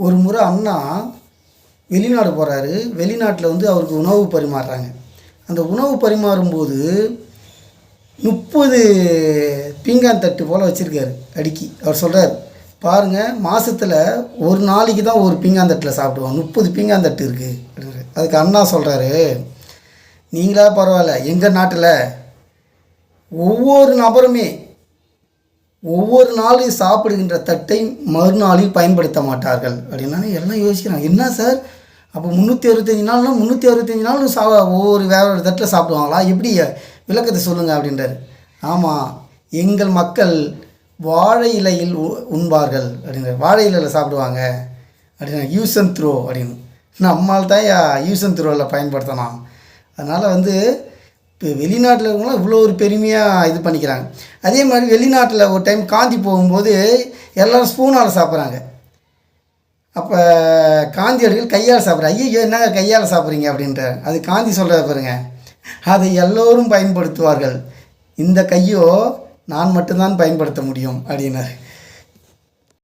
ஒரு முறை அண்ணா வெளிநாடு போகிறாரு. வெளிநாட்டில் வந்து அவருக்கு உணவு பரிமாறுறாங்க. அந்த உணவு பரிமாறும்போது 30 பீங்கான் தட்டு போல் வச்சுருக்காரு அடுக்கி. அவர் சொல்கிறார், பாருங்கள், மாதத்தில் ஒரு நாளைக்கு தான் ஒரு பீங்கான் தட்டில் சாப்பிடுவோம், 30 பீங்கான் தட்டு இருக்குது அப்படின்ற. அதுக்கு அண்ணா சொல்கிறாரு, நீங்களா பரவாயில்ல, எங்கள் நாட்டில் ஒவ்வொரு நபருமே ஒவ்வொரு நாளும் சாப்பிடுகின்ற தட்டை மறுநாளில் பயன்படுத்த மாட்டார்கள் அப்படின்னா எல்லாம் யோசிக்கிறாங்க. என்ன சார், அப்போ 365 நாள்னா 365 நாள் ஒவ்வொரு வேறு தட்டில் சாப்பிடுவாங்களா, எப்படி விளக்கத்தை சொல்லுங்கள் அப்படின்றார். ஆமாம், எங்கள் மக்கள் வாழை இலையில் உண்பார்கள் அப்படின்றார். வாழை இலையில் சாப்பிடுவாங்க அப்படின்னா யூஸ் அண்ட் த்ரோ அப்படின்னு. நம்மால் தான் யூஸ் அண்ட் த்ரோவில் பயன்படுத்தலாம். அதனால் வந்து இப்போ வெளிநாட்டில் இருக்கவங்களாம் இவ்வளோ ஒரு பெருமையாக இது பண்ணிக்கிறாங்க. அதே மாதிரி வெளிநாட்டில் ஒரு டைம் காந்தி போகும்போது எல்லோரும் ஸ்பூனால் சாப்பிட்றாங்க. அப்போ காந்தியடிகள் கையால் சாப்பிட்றாங்க. ஐயோ, என்னங்க கையால் சாப்பிட்றீங்க அப்படின்றார். அது காந்தி சொல்கிற பாருங்க, அதை எல்லோரும் பயன்படுத்துவார்கள், இந்த கையோ நான் மட்டும்தான் பயன்படுத்த முடியும் அப்படின்னாரு.